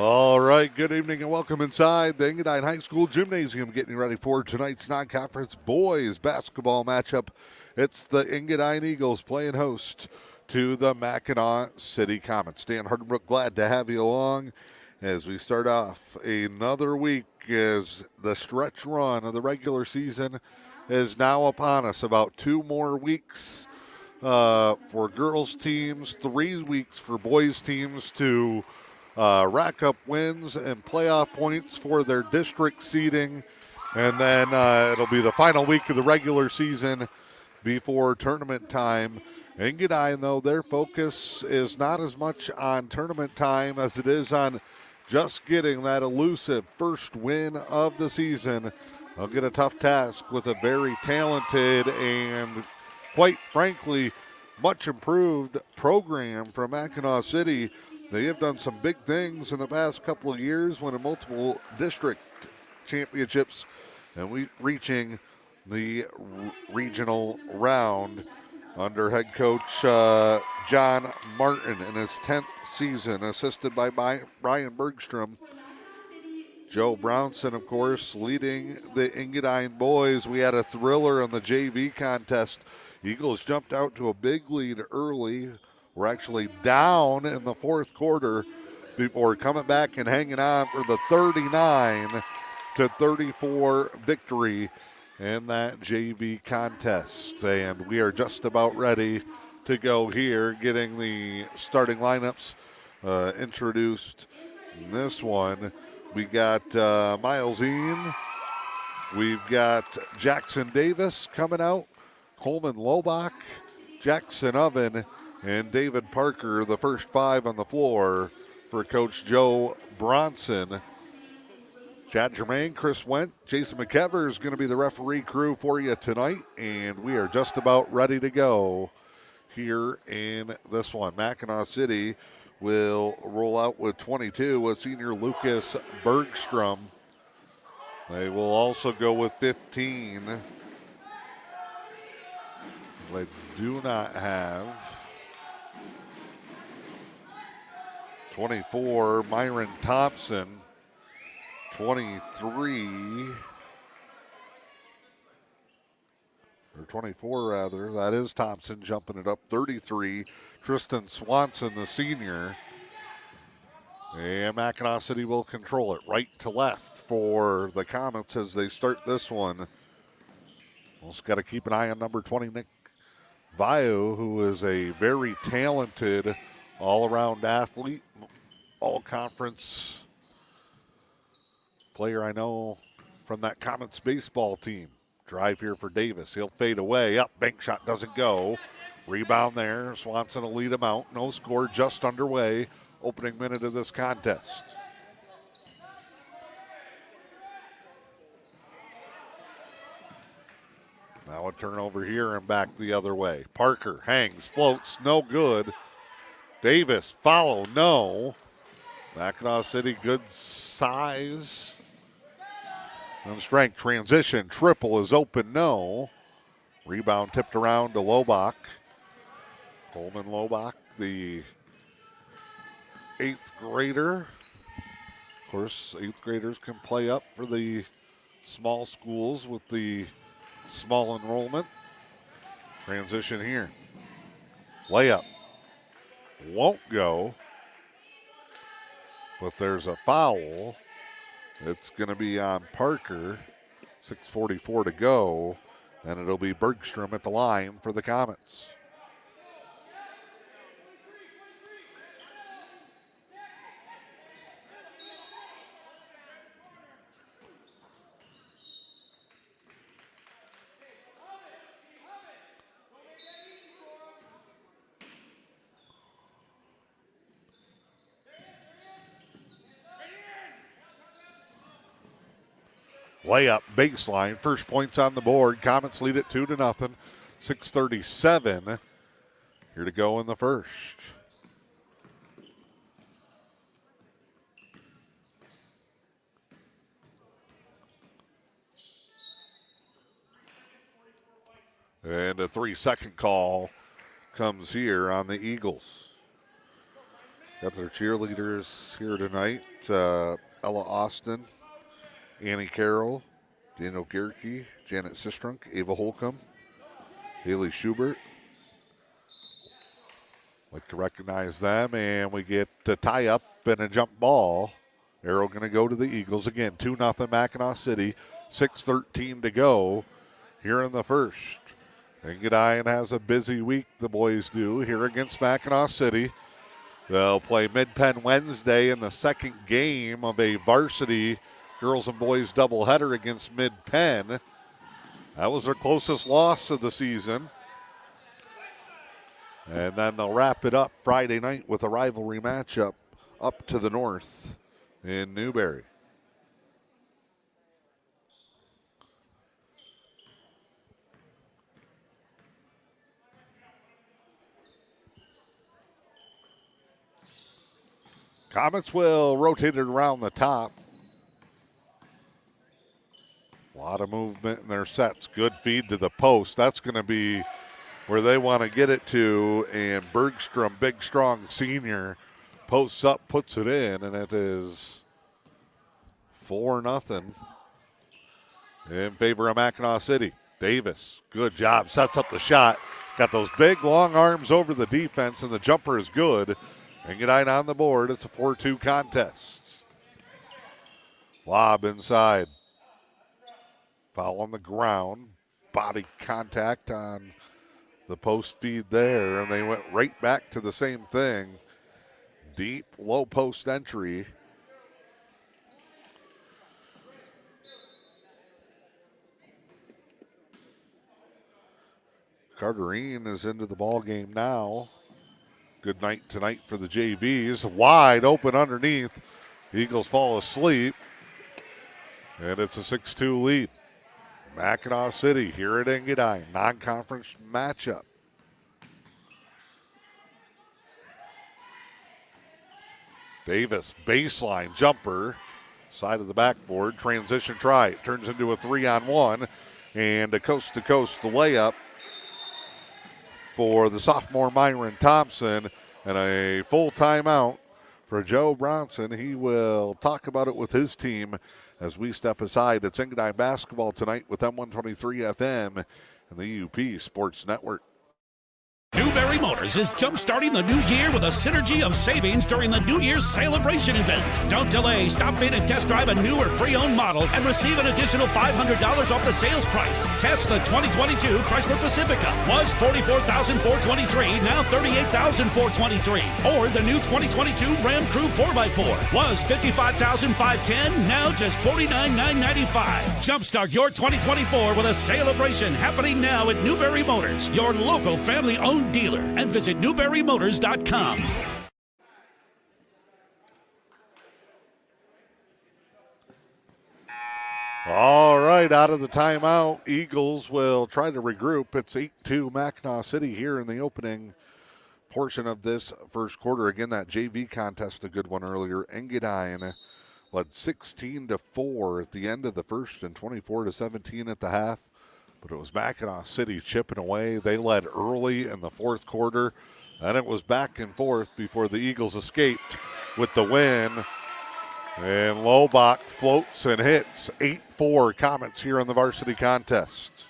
All right, good evening and welcome inside the Engadine High School Gymnasium. Getting ready for tonight's non-conference boys basketball matchup. It's the Engadine Eagles playing host to the Mackinaw City Comets. Dan Hardenbrook, glad to have you along as we start off another week as the stretch run of the regular season is now upon us. About 2 more weeks for girls teams, 3 weeks for boys teams to rack up wins and playoff points for their district seeding. And then it'll be the final week of the regular season before tournament time. Engadine, though, their focus is not as much on tournament time as it is on just getting that elusive first win of the season. They'll get a tough task with a very talented and, quite frankly, much improved program from Mackinaw City. They have done some big things in the past couple of years, winning multiple district championships and reaching the regional round under head coach John Martin in his 10th season, assisted by Brian Bergstrom. Joe Brownson, of course, leading the Engadine boys. We had a thriller in the JV contest. Eagles jumped out to a big lead early. We're actually down in the fourth quarter before coming back and hanging on for the 39-34 victory in that JV contest. And we are just about ready to go here, getting the starting lineups introduced. In this one, we got Miles Ean. We've got Jackson Davis coming out, Coleman Lobach, Jackson Oven, and David Parker, the first 5 on the floor for Coach Joe Bronson. Chad Germain, Chris Wendt, Jason McKever is going to be the referee crew for you tonight, and we are just about ready to go here in this one. Mackinaw City will roll out with 22 with senior Lucas Bergstrom. They will also go with 15. They do not have 24, Myron Thompson. 23, or 24 rather, that is Thompson jumping it up. 33, Tristan Swanson, the senior. And Mackinaw City will control it right to left for the Comets as they start this one. Also got to keep an eye on number 20, Nick Vayu, who is a very talented all-around athlete, all-conference player I know from that Comets baseball team. Drive here for Davis. He'll fade away. Up, bank shot doesn't go. Rebound there. Swanson will lead him out. No score, just underway. Opening minute of this contest. Now a turnover here and back the other way. Parker hangs, floats, no good. Davis, follow, no. Mackinaw City, good size and strength. Transition, triple is open, no. Rebound tipped around to Lobach. Coleman Lobach, the 8th grader. Of course, 8th graders can play up for the small schools with the small enrollment. Transition here. Layup. Won't go. But there's a foul. It's going to be on Parker. 6:44 to go. And it'll be Bergstrom at the line for the Comets. Layup, baseline, first points on the board. Comets lead it 2-0. 6:37 here to go in the first. And a 3-second call comes here on the Eagles. Got their cheerleaders here tonight. Ella Austin, Annie Carroll, Daniel Gierke, Janet Sistrunk, Ava Holcomb, Haley Schubert. Like to recognize them, and we get a tie-up and a jump ball. Arrow going to go to the Eagles again. 2-0 Mackinaw City. 6:13 to go here in the first. Engadine has a busy week, the boys do, here against Mackinaw City. They'll play Mid-Penn Wednesday in the second game of a varsity girls and boys doubleheader against Mid-Penn. That was their closest loss of the season. And then they'll wrap it up Friday night with a rivalry matchup up to the north in Newberry. Comets will rotate it around the top. A lot of movement in their sets. Good feed to the post. That's going to be where they want to get it to. And Bergstrom, big, strong senior, posts up, puts it in, and it is 4-0 in favor of Mackinaw City. Davis, good job, sets up the shot. Got those big, long arms over the defense, and the jumper is good. Engadine on the board. It's a 4-2 contest. Lob inside. Foul on the ground. Body contact on the post feed there, and they went right back to the same thing. Deep, low post entry. Carterine is into the ball game now. Good night tonight for the JVs. Wide open underneath. Eagles fall asleep. And it's a 6-2 lead. Mackinaw City here at Engadine. Non-conference matchup. Davis, baseline jumper. Side of the backboard. Transition try. It turns into a 3-on-1. And a coast-to-coast layup for the sophomore Myron Thompson, and a full timeout for Joe Bronson. He will talk about it with his team as we step aside. It's Engadine basketball tonight with M123 FM and the E.U.P Sports Network. Newberry Motors is jump-starting the new year with a synergy of savings during the New Year's celebration event. Don't delay. Stop in and test drive a new or pre-owned model and receive an additional $500 off the sales price. Test the 2022 Chrysler Pacifica. Was $44,423, now $38,423. Or the new 2022 Ram Crew 4x4. Was $55,510, now just $49,995. Jumpstart your 2024 with a celebration happening now at Newberry Motors, your local family-owned dealer, and visit newberrymotors.com. All right, out of the timeout, Eagles will try to regroup. It's 8-2 Mackinaw City here in the opening portion of this first quarter. Again, that JV contest, a good one earlier. Engadine led 16-4 at the end of the first and 24-17 at the half. But it was Mackinaw City chipping away. They led early in the fourth quarter. Then it was back and forth before the Eagles escaped with the win. And Lobach floats and hits. 8-4 Comets here in the varsity contest.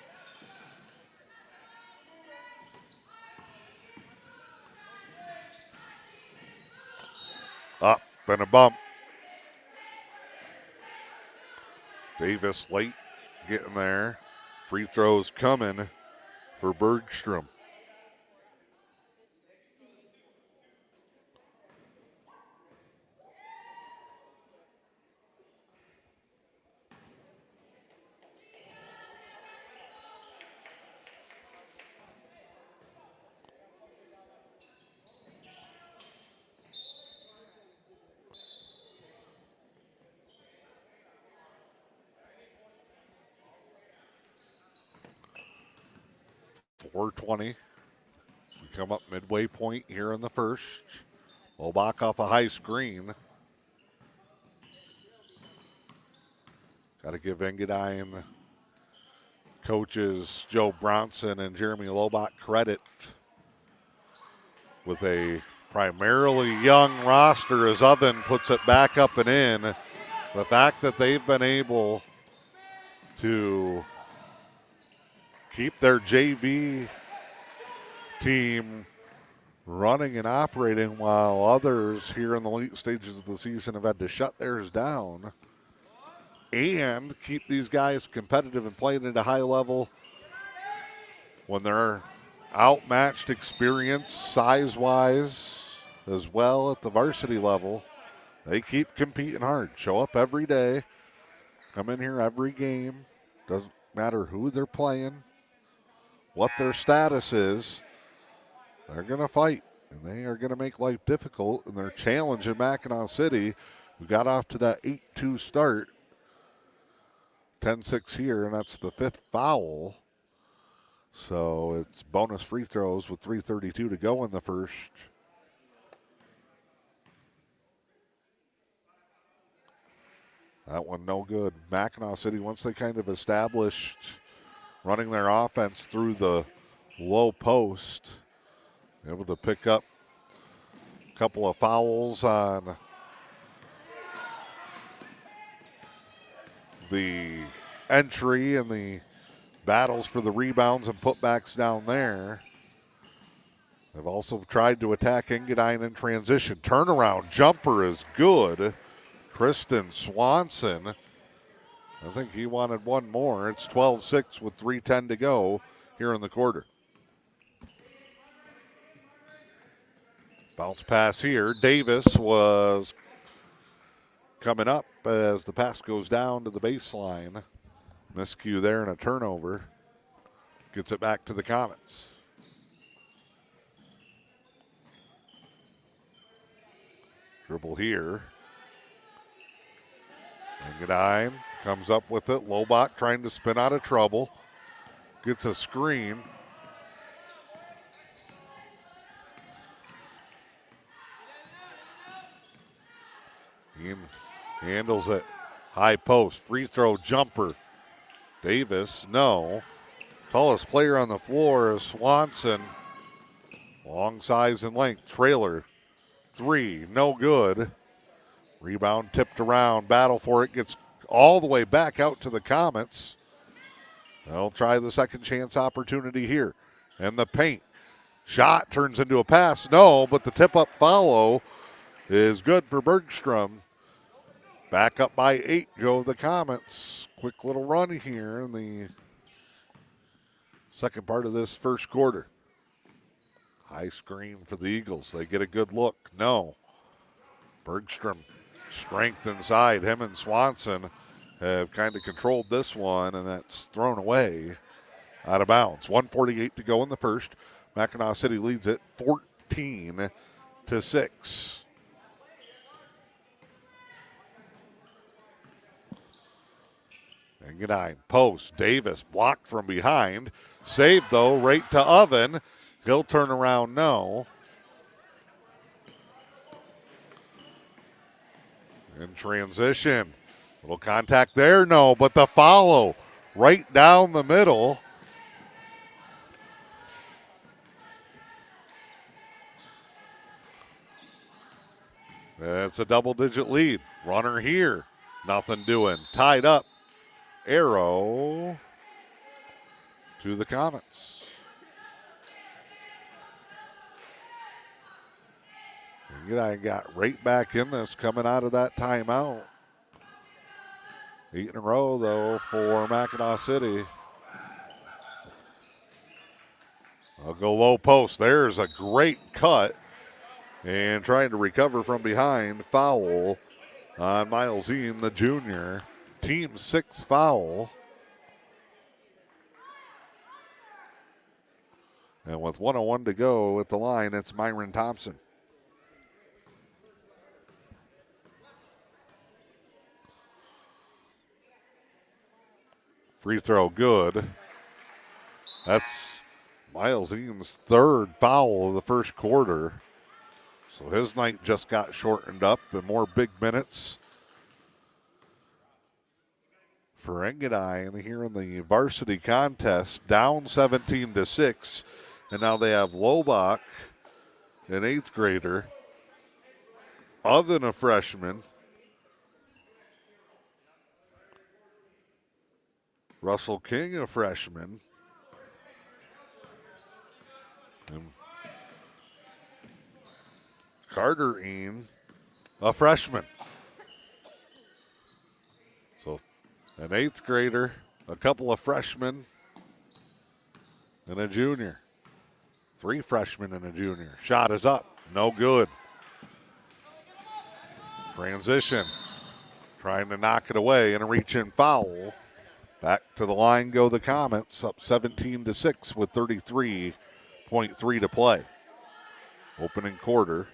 Up and a bump. Davis late getting there. Free throws coming for Bergstrom. .420. We come up midway point here in the first. Lobach off a high screen. Got to give Engadine coaches Joe Bronson and Jeremy Lobach credit with a primarily young roster as Oven puts it back up and in. The fact that they've been able to keep their JV team running and operating while others here in the late stages of the season have had to shut theirs down and keep these guys competitive and playing at a high level when they're outmatched experience size-wise as well at the varsity level. They keep competing hard, show up every day, come in here every game. Doesn't matter who they're playing, what their status is. They're going to fight, and they are going to make life difficult, and they're challenging Mackinaw City. We got off to that 8-2 start. 10-6 here, and that's the 5th foul. So it's bonus free throws with 3:32 to go in the first. That one no good. Mackinaw City, once they kind of established running their offense through the low post, able to pick up a couple of fouls on the entry and the battles for the rebounds and putbacks down there. They've also tried to attack Engadine in transition. Turnaround jumper is good. Kristen Swanson, I think he wanted one more. It's 12-6 with 3:10 to go here in the quarter. Bounce pass here. Davis was coming up as the pass goes down to the baseline. Miscue there and a turnover. Gets it back to the Comets. Dribble here. Engadine comes up with it. Lobach trying to spin out of trouble. Gets a screen. He handles it. High post. Free throw jumper. Davis, no. Tallest player on the floor is Swanson. Long size and length. Trailer. 3, no good. Rebound tipped around. Battle for it. Gets all the way back out to the Comets. They'll try the second chance opportunity here. And the paint. Shot turns into a pass. No, but the tip-up follow is good for Bergstrom. Back up by 8 go the Comets. Quick little run here in the second part of this first quarter. High screen for the Eagles. They get a good look. No. Bergstrom, strength inside. Him and Swanson have kind of controlled this one, and that's thrown away out of bounds. 1:48 to go in the first. Mackinaw City leads it 14-6. Engadine, post, Davis blocked from behind. Saved though, right to Oven. He'll turn around, no. In transition. Little contact there, no, but the follow right down the middle. It's a double-digit lead. Runner here, nothing doing. Tied up. Arrow to the Comets. I got right back in this coming out of that timeout. 8 in a row, though, for Mackinaw City. I'll go low post. There's a great cut. And trying to recover from behind. Foul on Miles Ean, the junior. Team 6th foul. And with 1:01 to go at the line, it's Myron Thompson. Free throw good. That's Miles Ean's 3rd foul of the first quarter. So his night just got shortened up and more big minutes for Engadine here in the varsity contest. Down 17-6. And now they have Lobach an 8th grader, Oven, a freshman, Russell King, a freshman, and Carter Ean, a freshman. So an 8th grader, a couple of freshmen, and a junior. 3 freshmen and a junior. Shot is up. No good. Transition. Trying to knock it away and a reach-in foul. Back to the line go the Comets, up 17-6 with 33.3 to play. Opening quarter.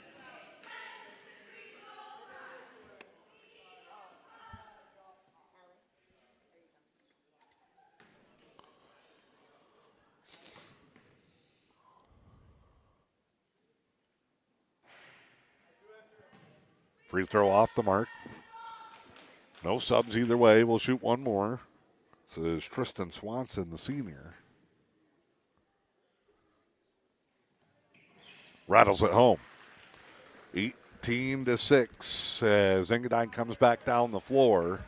Free throw off the mark. No subs either way. We'll shoot one more. This is Tristan Swanson, the senior. Rattles it home. 18-6 as Engadine comes back down the floor.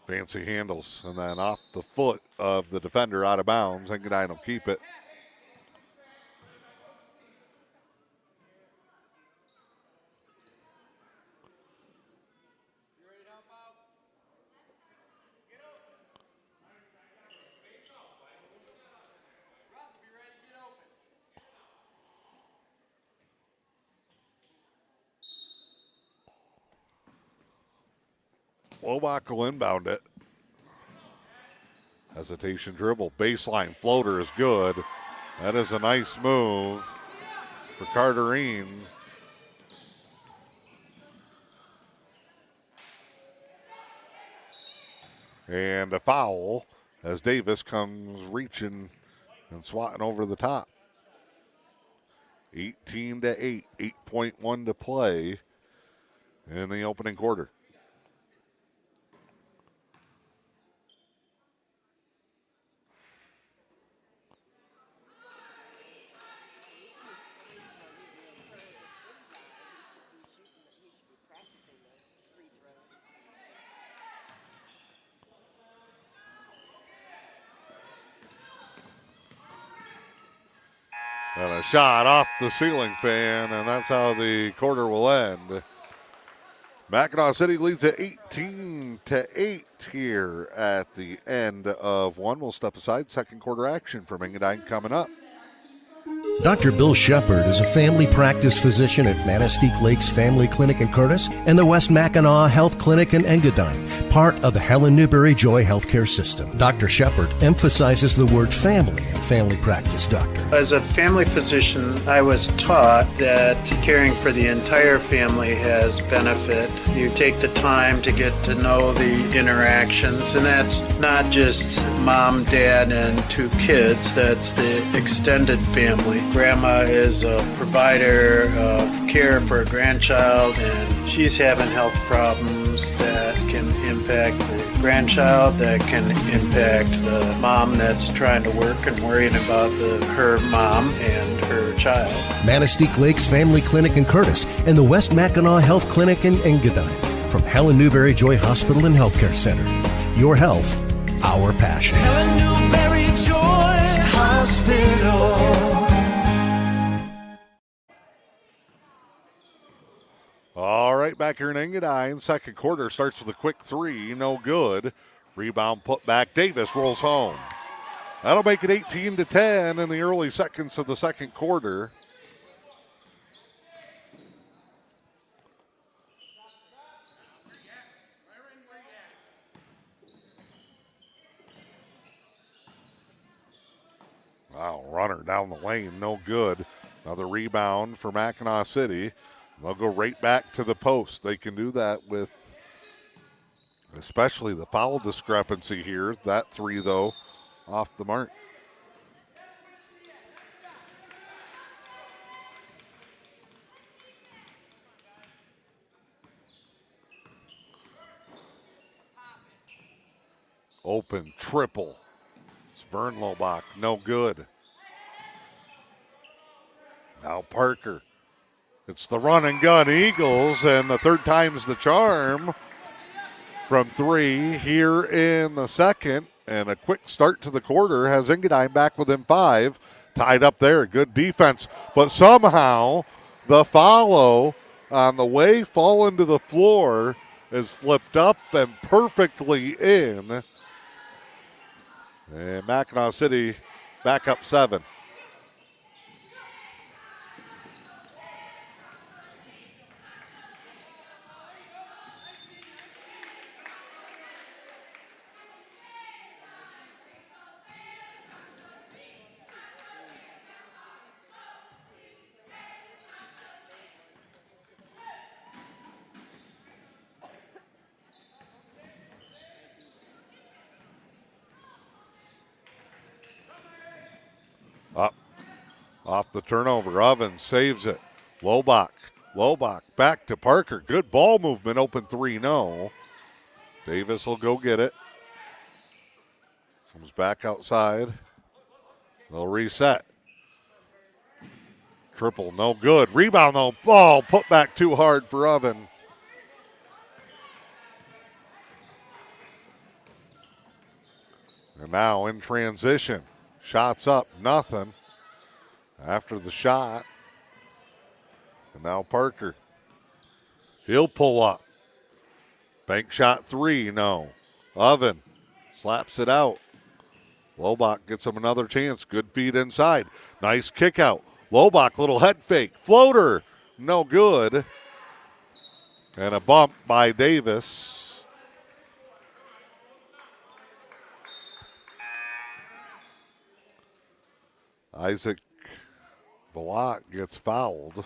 Fancy handles, and then off the foot of the defender out of bounds. Engadine will keep it. Wobach will inbound it. Hesitation dribble. Baseline floater is good. That is a nice move for Carterine. And a foul as Davis comes reaching and swatting over the top. 18-8, 8.1 to play in the opening quarter. And a shot off the ceiling fan, and that's how the quarter will end. Mackinaw City leads at 18-8 here at the end of one. We'll step aside. Second quarter action from Engadine coming up. Dr. Bill Shepard is a family practice physician at Manistique Lakes Family Clinic in Curtis and the West Mackinaw Health Clinic in Engadine, part of the Helen Newberry Joy Healthcare System. Dr. Shepard emphasizes the word family in family practice doctor. As a family physician, I was taught that caring for the entire family has benefit. You take the time to get to know the interactions, and that's not just mom, dad, and 2 kids. That's the extended family. Grandma is a provider of care for a grandchild, and she's having health problems that can impact the grandchild, that can impact the mom that's trying to work and worrying about her mom and her child. Manistique Lakes Family Clinic in Curtis and the West Mackinaw Health Clinic in Engadine. From Helen Newberry Joy Hospital and Healthcare Center. Your health, our passion. Helen Newberry Joy Hospital. All right, back here in Engadine. Second quarter starts with a quick 3, no good. Rebound put back. Davis rolls home. That'll make it 18-10 in the early seconds of the second quarter. Wow, runner down the lane, no good. Another rebound for Mackinaw City. They'll go right back to the post. They can do that with especially the foul discrepancy here. That 3, though, off the mark. Open triple Vern Lobach, no good. Now Parker. It's the run and gun Eagles, and the third time's the charm from 3 here in the second. And a quick start to the quarter has Engadine back within 5. Tied up there. Good defense. But somehow the follow on the way falling to the floor is flipped up and perfectly in. And Mackinaw City back up 7. Up. Off the turnover. Ovens saves it. Lobach back to Parker. Good ball movement. Open 3, no. Davis will go get it. Comes back outside. They'll reset. Triple, no good. Rebound, though. Ball put back too hard for Oven. And now in transition. Shots up, nothing. After the shot. And now Parker. He'll pull up. Bank shot 3, no. Oven slaps it out. Lobach gets him another chance. Good feed inside. Nice kick out. Lobach, little head fake. Floater, no good. And a bump by Davis. Isaac Valak gets fouled.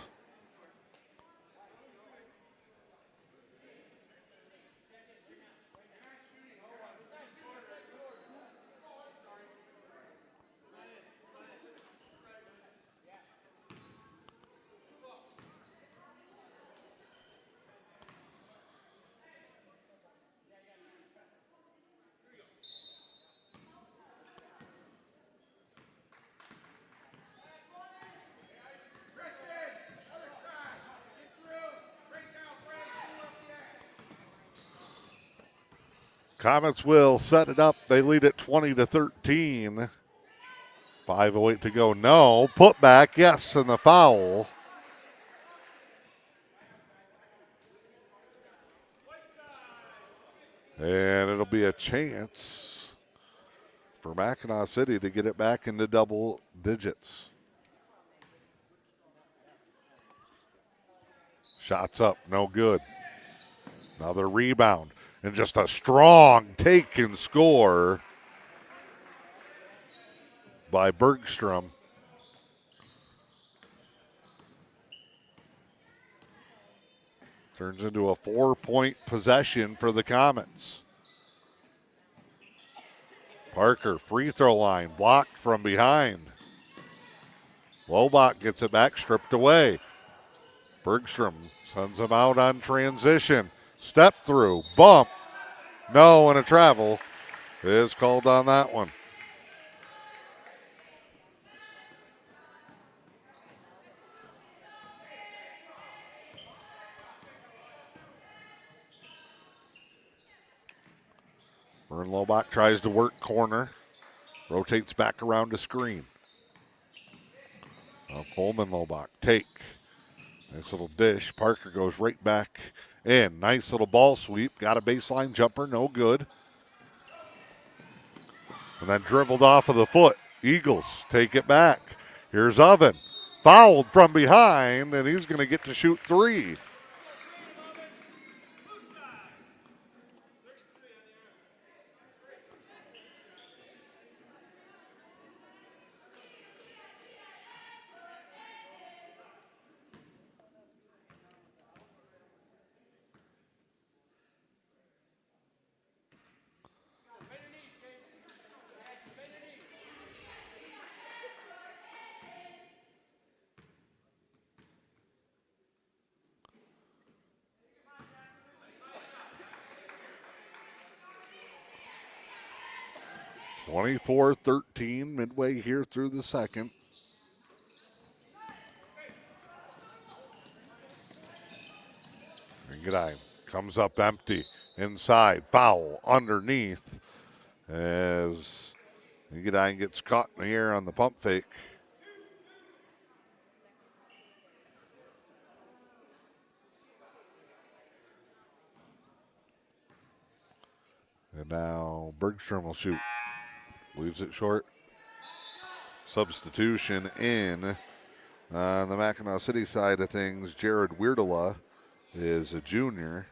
Comets will set it up. They lead at 20-13. 5:08 to go. No. Put back, yes, and the foul. And it'll be a chance for Mackinaw City to get it back into double digits. Shots up, no good. Another rebound. And just a strong take and score by Bergstrom. Turns into a 4-point possession for the Comets. Parker, free throw line, blocked from behind. Lobach gets it back, stripped away. Bergstrom sends him out on transition. Step through, bump. No, and a travel is called on that one. Vern Lobach tries to work corner. Rotates back around to screen. Now Coleman Lobach, take. Nice little dish. Parker goes right back in. Nice little ball sweep. Got a baseline jumper, no good. And then dribbled off of the foot. Eagles take it back. Here's Oven. Fouled from behind, and he's going to get to shoot 3. 24-13 midway here through the second. Engadine comes up empty. Inside, foul underneath as Engadine gets caught in the air on the pump fake. And now Bergstrom will shoot. Leaves it short. Substitution in on the Mackinaw City side of things. Jared Weirdala is a junior.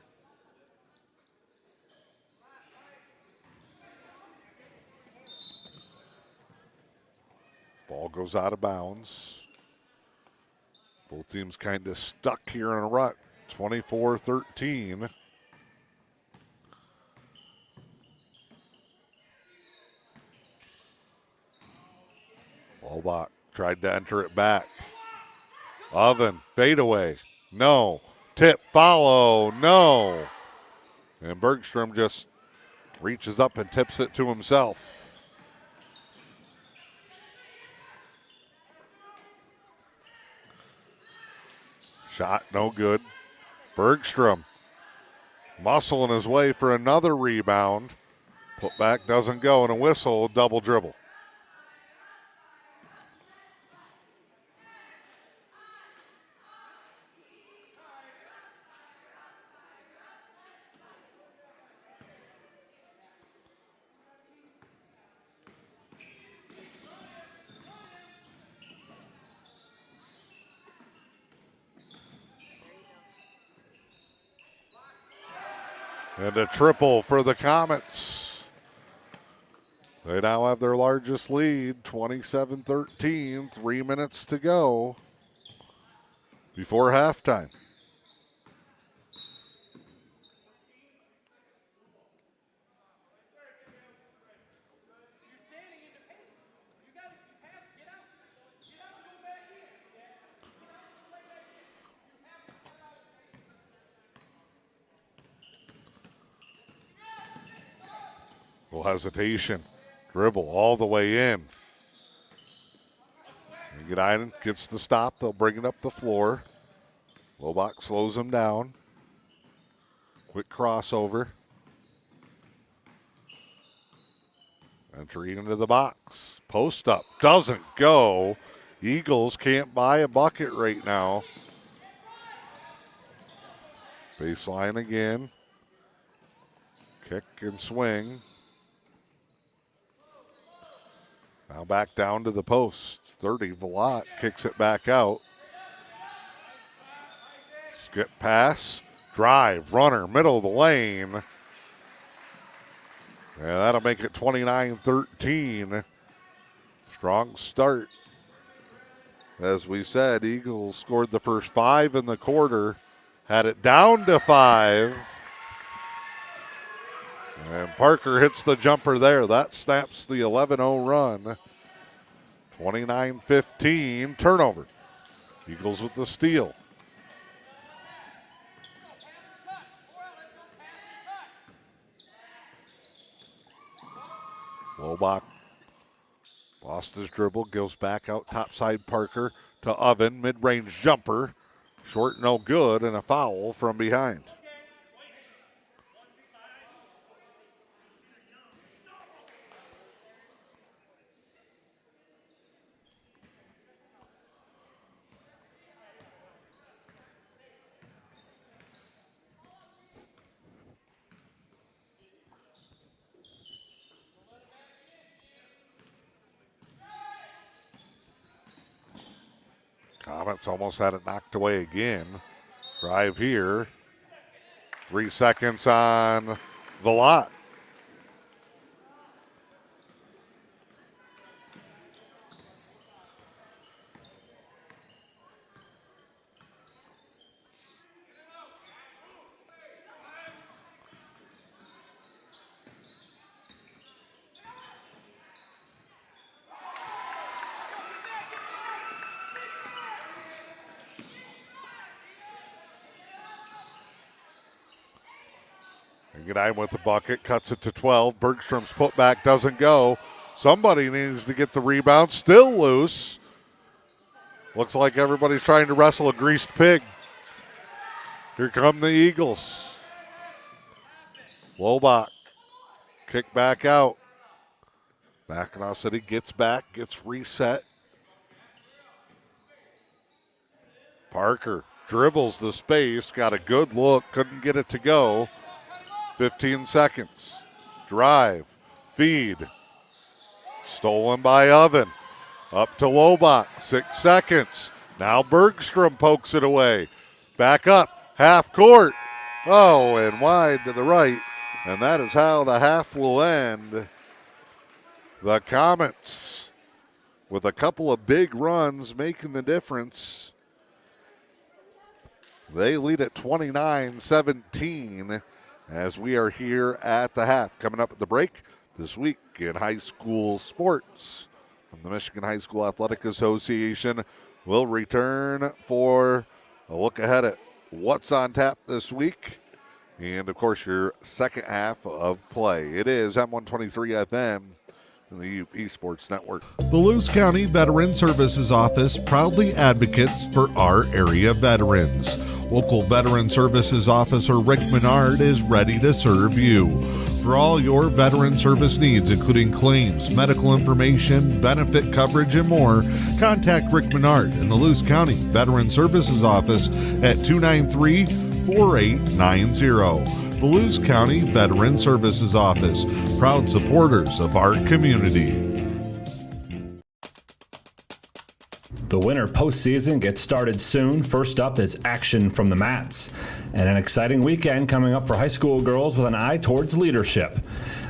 Ball goes out of bounds. Both teams kind of stuck here in a rut. 24-13. Ballbach tried to enter it back. Oven, fadeaway. No. Tip, follow. No. And Bergstrom just reaches up and tips it to himself. Shot no good. Bergstrom muscling his way for another rebound. Put back doesn't go, and a whistle, double dribble. And a triple for the Comets. They now have their largest lead, 27-13, 3 minutes to go before halftime. Hesitation. Dribble all the way in. Engadine gets the stop. They'll bring it up the floor. Lobach slows him down. Quick crossover. Entering into the box. Post up. Doesn't go. Eagles can't buy a bucket right now. Baseline again. Kick and swing. Now back down to the post. 30, Velat kicks it back out. Skip pass, drive, runner, middle of the lane. And that'll make it 29-13. Strong start. As we said, Eagles scored the first 5 in the quarter, had it down to 5. And Parker hits the jumper there. That snaps the 11-0 run. 29-15, turnover. Eagles with the steal. Lobach lost his dribble, goes back out topside Parker to Oven. Mid-range jumper. Short, no good, and a foul from behind. Comets almost had it knocked away again. Drive here. 3 seconds on Velat. Engadine with the bucket, cuts it to 12. Bergstrom's putback doesn't go. Somebody needs to get the rebound. Still loose. Looks like everybody's trying to wrestle a greased pig. Here come the Eagles. Lobach. Kick back out. Mackinaw City gets back, gets reset. Parker dribbles the space, got a good look, couldn't get it to go. 15 seconds. Drive, feed. Stolen by Oven. Up to Lobach, 6 seconds. Now Bergstrom pokes it away. Back up, half court. Oh, and wide to the right. And that is how the half will end. The Comets, with a couple of big runs, making the difference. They lead at 29-17 as we are here at the half. Coming up at the break this week in high school sports from the Michigan High School Athletic Association. We'll return for a look ahead at what's on tap this week. And, of course, your second half of play. It is M123 FM and the E.U.P Sports Network. The Lewis County Veteran Services Office proudly advocates for our area veterans. Local Veteran Services Officer Rick Menard is ready to serve you. For all your veteran service needs, including claims, medical information, benefit coverage, and more, contact Rick Menard in the Lewis County Veteran Services Office at 293-4890. The Lewis County Veteran Services Office, proud supporters of our community. The winter postseason gets started soon. First up is action from the mats, and an exciting weekend coming up for high school girls with an eye towards leadership.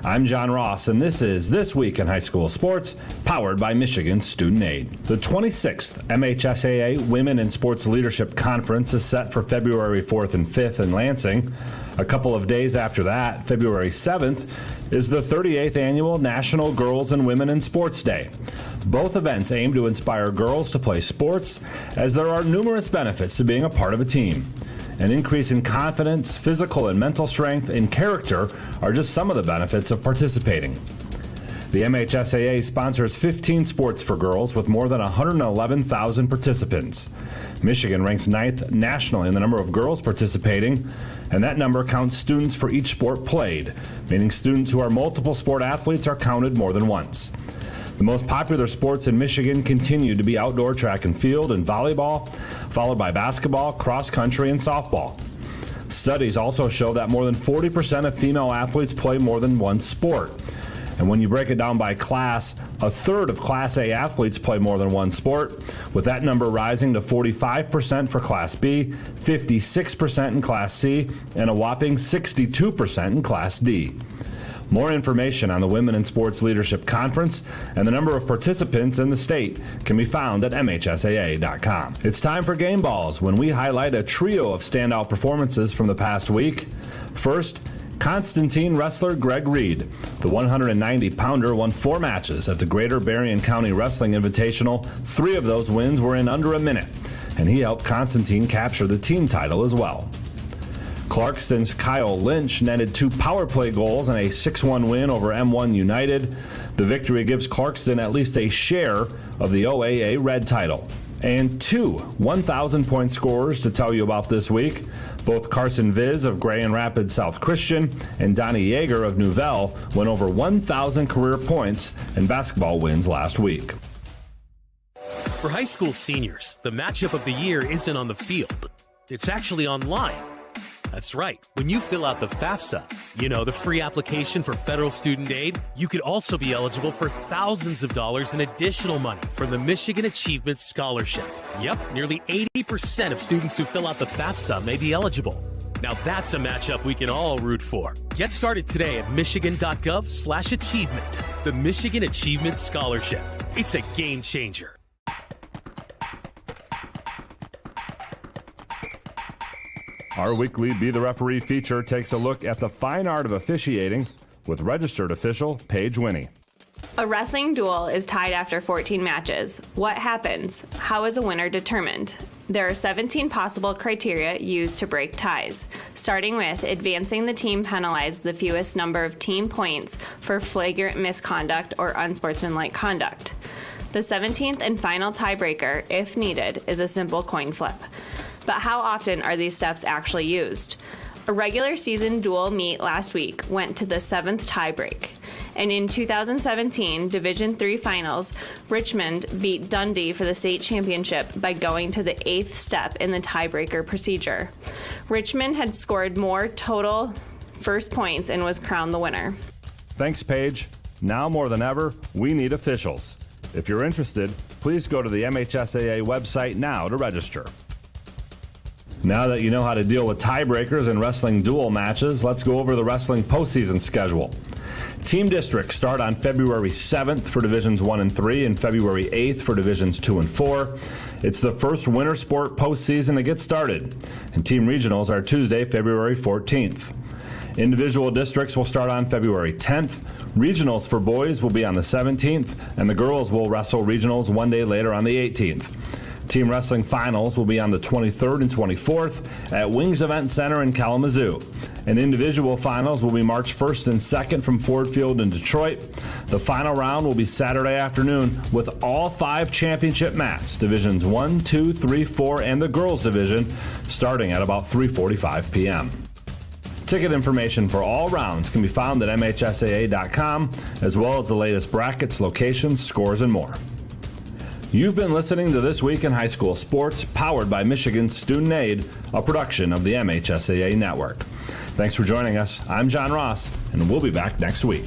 I'm John Ross, and this is This Week in High School Sports, powered by Michigan Student Aid. The 26th MHSAA Women in Sports Leadership Conference is set for February 4th and 5th in Lansing. A couple of days after that, February 7th, is the 38th Annual National Girls and Women in Sports Day. Both events aim to inspire girls to play sports, as there are numerous benefits to being a part of a team. An increase in confidence, physical and mental strength, and character are just some of the benefits of participating. The MHSAA sponsors 15 sports for girls with more than 111,000 participants. Michigan ranks 9th nationally in the number of girls participating, and that number counts students for each sport played, meaning students who are multiple sport athletes are counted more than once. The most popular sports in Michigan continue to be outdoor track and field and volleyball, followed by basketball, cross country, and softball. Studies also show that more than 40% of female athletes play more than one sport. And when you break it down by class, a third of Class A athletes play more than one sport, with that number rising to 45% for Class B, 56% in Class C, and a whopping 62% in Class D. More information on the Women in Sports Leadership Conference and the number of participants in the state can be found at MHSAA.com. It's time for Game Balls, when we highlight a trio of standout performances from the past week. First, Constantine wrestler Greg Reed. The 190-pounder won 4 matches at the Greater Berrien County Wrestling Invitational. 3 of those wins were in under a minute, and he helped Constantine capture the team title as well. Clarkston's Kyle Lynch netted 2 power play goals and a 6-1 win over M1 United. The victory gives Clarkston at least a share of the OAA Red title. And 2 1,000-point scorers to tell you about this week. Both Carson Viz of Grand Rapids South Christian and Donnie Yeager of Nouvelle went over 1,000 career points in basketball wins last week. For high school seniors, the matchup of the year isn't on the field. It's actually online. That's right. When you fill out the FAFSA, the free application for federal student aid, you could also be eligible for thousands of dollars in additional money from the Michigan Achievement Scholarship. Yep, nearly 80% of students who fill out the FAFSA may be eligible. Now that's a matchup we can all root for. Get started today at michigan.gov/achievement. The Michigan Achievement Scholarship. It's a game changer. Our weekly Be the Referee feature takes a look at the fine art of officiating with registered official Paige Winnie. A wrestling duel is tied after 14 matches. What happens? How is a winner determined? There are 17 possible criteria used to break ties, starting with advancing the team penalized the fewest number of team points for flagrant misconduct or unsportsmanlike conduct. The 17th and final tiebreaker, if needed, is a simple coin flip. But how often are these steps actually used? A regular season dual meet last week went to the 7th tiebreak. And in 2017 Division III Finals, Richmond beat Dundee for the state championship by going to the 8th step in the tiebreaker procedure. Richmond had scored more total first points and was crowned the winner. Thanks, Paige. Now more than ever, we need officials. If you're interested, please go to the MHSAA website now to register. Now that you know how to deal with tiebreakers and wrestling duel matches, let's go over the wrestling postseason schedule. Team districts start on February 7th for Divisions 1 and 3 and February 8th for Divisions 2 and 4. It's the first winter sport postseason to get started, and team regionals are Tuesday, February 14th. Individual districts will start on February 10th. Regionals for boys will be on the 17th, and the girls will wrestle regionals one day later on the 18th. Team wrestling finals will be on the 23rd and 24th at Wings Event Center in Kalamazoo. And individual finals will be March 1st and 2nd from Ford Field in Detroit. The final round will be Saturday afternoon with all 5 championship mats, Divisions 1, 2, 3, 4, and the girls division, starting at about 3:45 p.m. Ticket information for all rounds can be found at MHSAA.com, as well as the latest brackets, locations, scores, and more. You've been listening to This Week in High School Sports, powered by Michigan Student Aid, a production of the MHSAA Network. Thanks for joining us. I'm John Ross, and we'll be back next week.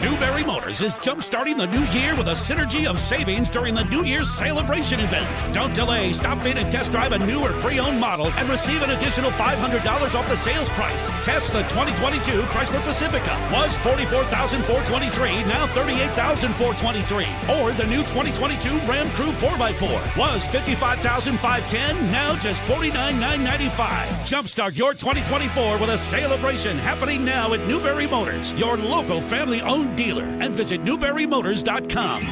Newberry Motors is jump-starting the new year with a synergy of savings during the New Year's celebration event. Don't delay. Stop in and test drive a new or pre-owned model and receive an additional $500 off the sales price. Test the 2022 Chrysler Pacifica. Was $44,423, now $38,423. Or the new 2022 Ram Crew 4x4. Was $55,510, now just $49,995. Jumpstart your 2024 with a celebration happening now at Newberry Motors, your local family-owned dealer, and visit newberrymotors.com.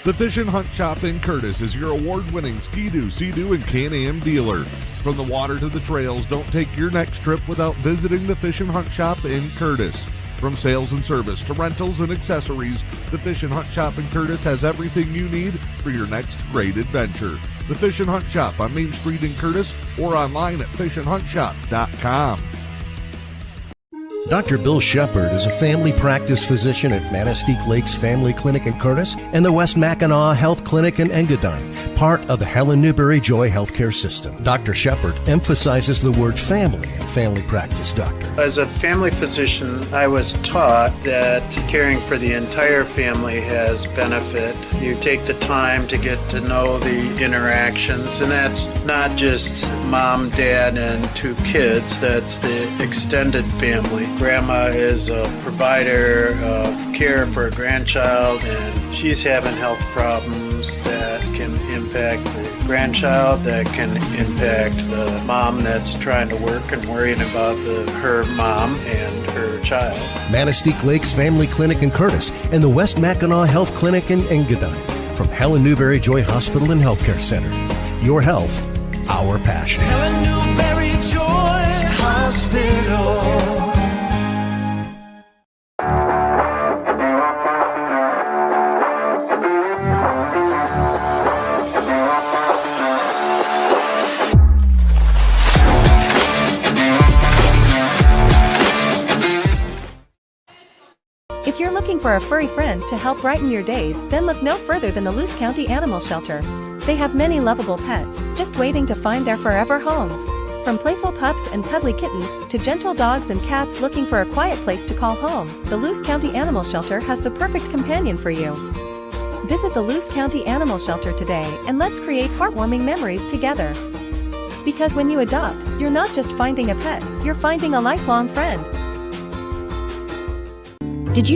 The Fish and Hunt Shop in Curtis is your award-winning Ski-Doo, Sea-Doo, and Can-Am dealer. From the water to the trails, don't take your next trip without visiting the Fish and Hunt Shop in Curtis. From sales and service to rentals and accessories, the Fish and Hunt Shop in Curtis has everything you need for your next great adventure. The Fish and Hunt Shop on Main Street in Curtis or online at fishandhuntshop.com. Dr. Bill Shepard is a family practice physician at Manistee Lakes Family Clinic in Curtis and the West Mackinaw Health Clinic in Engadine, part of the Helen Newberry Joy Healthcare System. Dr. Shepard emphasizes the word family in family practice doctor. As a family physician, I was taught that caring for the entire family has benefit. You take the time to get to know the interactions, and that's not just mom, dad, and 2 kids. That's the extended family. Grandma is a provider of care for a grandchild, and she's having health problems that can impact the grandchild, that can impact the mom that's trying to work and worrying about her mom and her child. Manistee Lakes Family Clinic in Curtis and the West Mackinaw Health Clinic in Engadine. From Helen Newberry Joy Hospital and Healthcare Center. Your health, our passion. Helen Newberry Joy Hospital. If you're looking for a furry friend to help brighten your days, then look no further than the Luce County Animal Shelter. They have many lovable pets, just waiting to find their forever homes. From playful pups and cuddly kittens, to gentle dogs and cats looking for a quiet place to call home, the Luce County Animal Shelter has the perfect companion for you. Visit the Luce County Animal Shelter today, and let's create heartwarming memories together. Because when you adopt, you're not just finding a pet, you're finding a lifelong friend. Did you?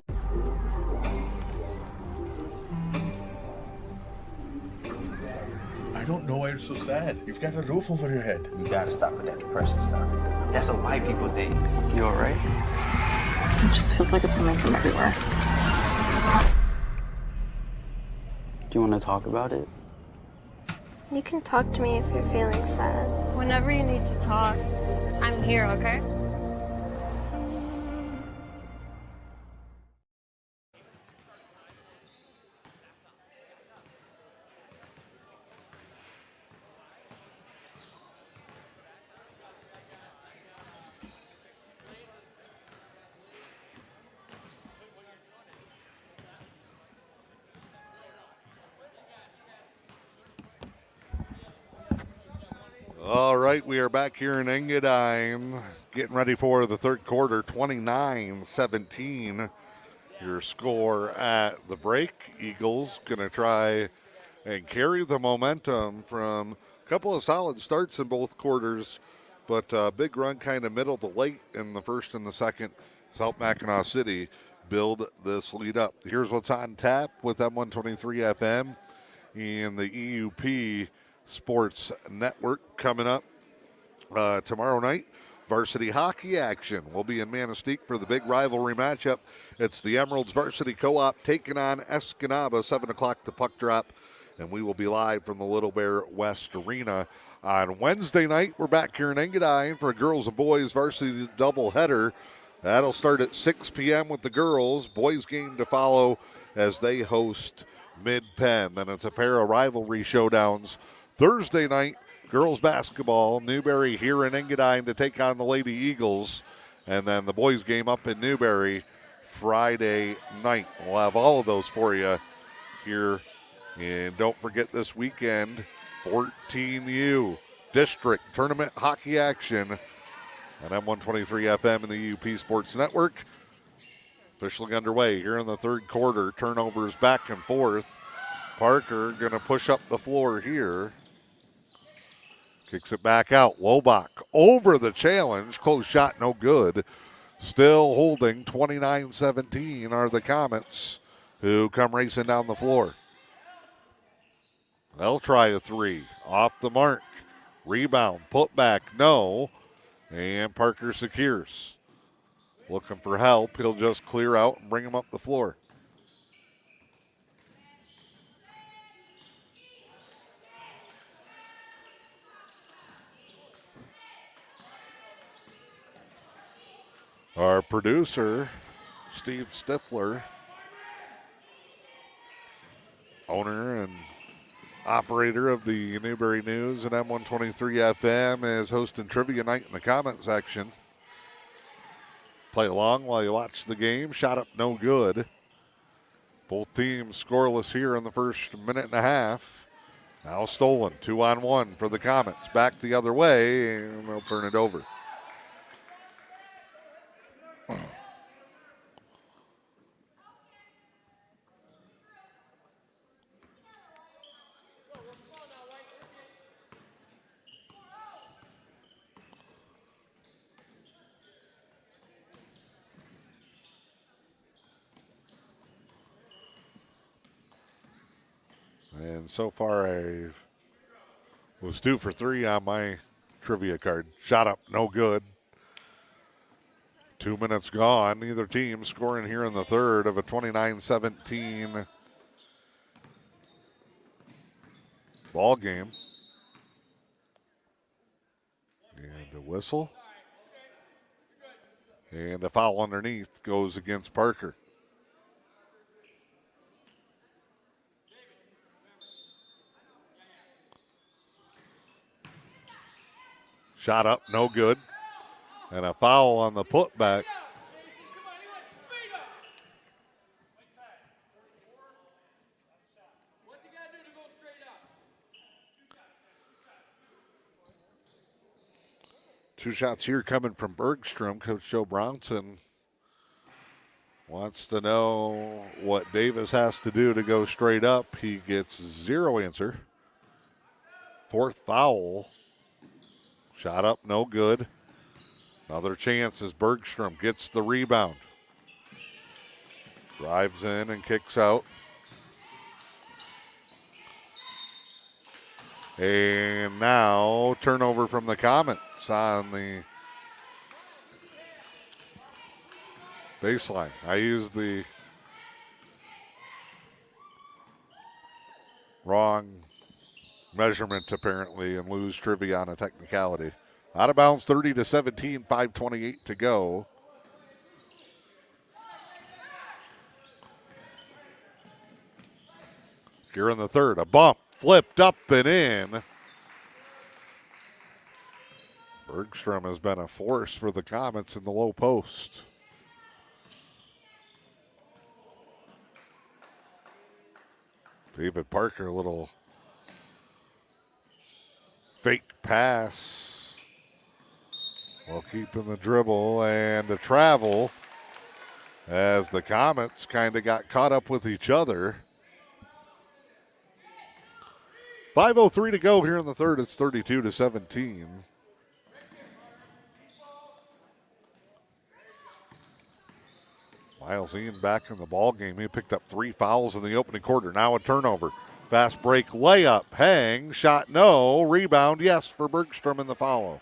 I don't don't know why you're so sad. You've got a roof over your head. You gotta stop with that depression stuff. That's what white people think. You alright? It just feels like it's coming from everywhere. Do you want to talk about it? You can talk to me if you're feeling sad. Whenever you need to talk, I'm here, okay? All right, we are back here in Engadine, getting ready for the third quarter, 29-17. Your score at the break. Eagles going to try and carry the momentum from a couple of solid starts in both quarters, but a big run kind of middle to late in the first and the second. South Mackinaw City build this lead up. Here's what's on tap with M123 FM and the E.U.P. Sports Network coming up tomorrow night. Varsity hockey action. We'll be in Manistee for the big rivalry matchup. It's the Emeralds Varsity Co-op taking on Escanaba, 7 o'clock to puck drop, and we will be live from the Little Bear West Arena. On Wednesday night, we're back here in Engadine for a girls and boys varsity doubleheader. That'll start at 6 p.m. with the girls. Boys game to follow as they host Mid-Penn. Then it's a pair of rivalry showdowns Thursday night, girls basketball, Newberry here in Engadine to take on the Lady Eagles. And then the boys game up in Newberry Friday night. We'll have all of those for you here. And don't forget this weekend, 14U District Tournament hockey action on M123 FM and the E.U.P. Sports Network. Officially underway here in the third quarter. Turnovers back and forth. Parker going to push up the floor here. Kicks it back out. Lobach over the challenge. Close shot, no good. Still holding 29-17 are the Comets, who come racing down the floor. They'll try a three. Off the mark. Rebound. Put back. No. And Parker secures. Looking for help. He'll just clear out and bring him up the floor. Our producer, Steve Stifler, owner and operator of the Newberry News and M123 FM, is hosting trivia night in the comment section. Play along while you watch the game. Shot up no good. Both teams scoreless here in the first minute and a half. Now stolen, 2-on-1 for the Comets. Back the other way, and they'll turn it over. And so far, I was 2 for 3 on my trivia card. Shot up, no good. 2 minutes gone. Neither team scoring here in the third of a 29-17 ball game. And a whistle. And a foul underneath goes against Parker. Shot up, no good. And a foul on the putback. Two shots here coming from Bergstrom. Coach Joe Brownson wants to know what Davis has to do to go straight up. He gets zero answer. Fourth foul. Shot up, no good. Another chance as Bergstrom gets the rebound. Drives in and kicks out. And now turnover from the Comets on the baseline. I used the wrong measurement apparently and lose trivia on a technicality. Out of bounds 30-17, 5:28 to go. Here in the third, a bump, flipped up and in. Bergstrom has been a force for the Comets in the low post. David Parker, a little fake pass while keeping the dribble and the travel as the Comets kind of got caught up with each other. 5:03 to go here in the third. It's 32-17. Miles Ian back in the ball game. He picked up 3 fouls in the opening quarter. Now a turnover. Fast break layup. Hang. Shot no. Rebound yes for Bergstrom in the follow.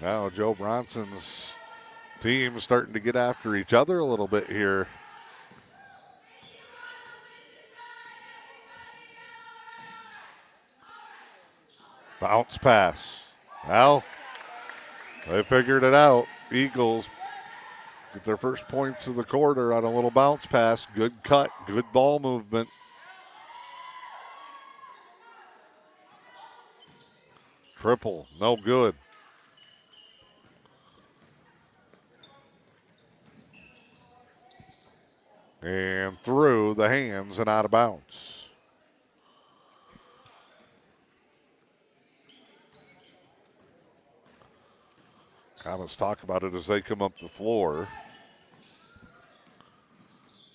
Now Joe Bronson's team starting to get after each other a little bit here. Bounce pass. Well, they figured it out. Eagles get their first points of the quarter on a little bounce pass. Good cut, good ball movement. Triple, no good. And through the hands and out of bounds. Comets talk about it as they come up the floor.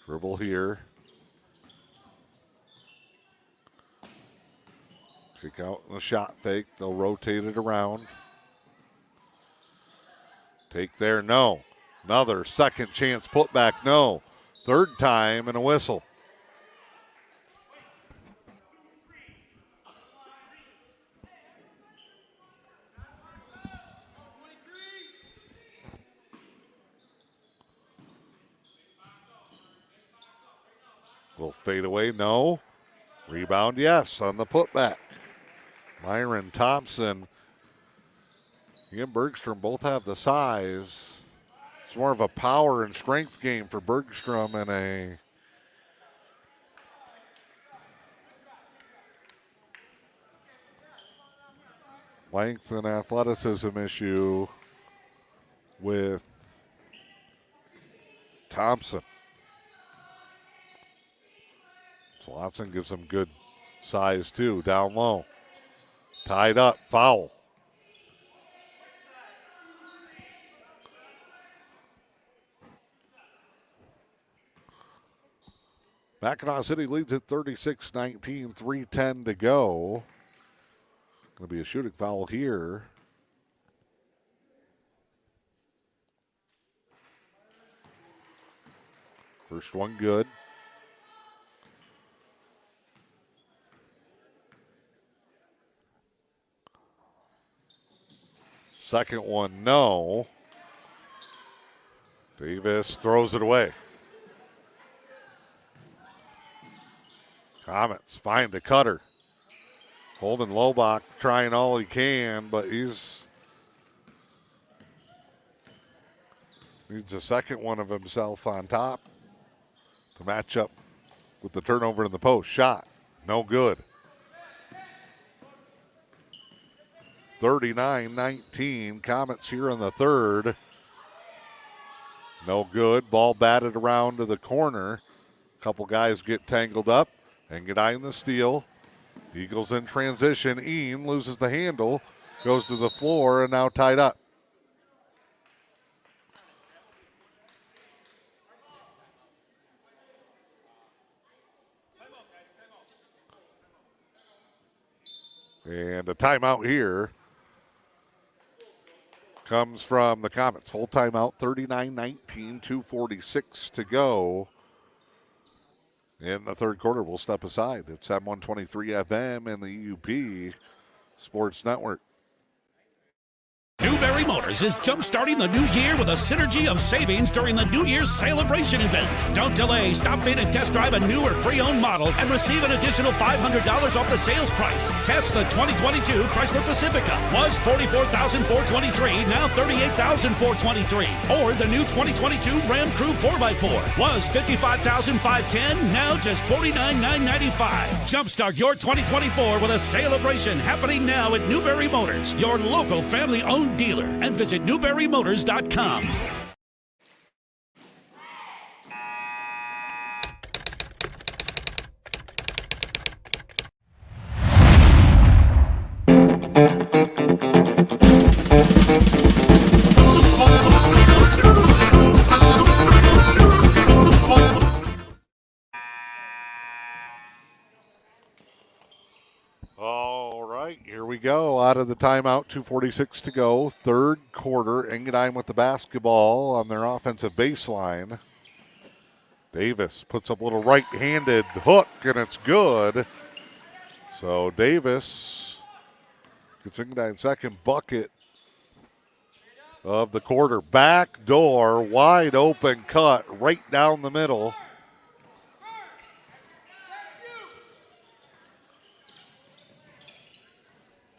Dribble here. Kick out in the shot fake. They'll rotate it around. Take there, no. Another second chance putback, no. Third time and a whistle. Will fade away, no. Rebound, yes, on the putback. Myron Thompson. He and Bergstrom both have the size. It's more of a power and strength game for Bergstrom and a length and athleticism issue with Thompson. Slotson gives him good size too, down low. Tied up, foul. Mackinaw City leads at 36-19, 3:10 to go. Going to be a shooting foul here. First one good. Second one, no. Davis throws it away. Comets find a cutter. Holden Lobach trying all he can, but he's needs a second one of himself on top to match up with the turnover in the post. Shot, no good. 39-19, Comets here in the third. No good. Ball batted around to the corner. A couple guys get tangled up. Engadine the steal. Eagles in transition. Ian loses the handle. Goes to the floor and now tied up. And a timeout here comes from the Comets. Full timeout, 39-19, 2:46 to go in the third quarter. We'll step aside. It's M123 FM and the E.U.P Sports Network. Newberry Motors is jump-starting the new year with a synergy of savings during the New Year's celebration event. Don't delay. Stop in and test drive a new or pre-owned model and receive an additional $500 off the sales price. Test the 2022 Chrysler Pacifica. Was $44,423, now $38,423. Or the new 2022 Ram Crew 4x4. Was $55,510, now just $49,995. Jumpstart your 2024 with a celebration happening now at Newberry Motors, your local family-owned dealer, and visit newberrymotors.com. Here we go. Out of the timeout, 2:46 to go. Third quarter. Engadine with the basketball on their offensive baseline. Davis puts up a little right-handed hook, and it's good. So Davis gets Engadine's second bucket of the quarter. Back door, wide open cut, right down the middle.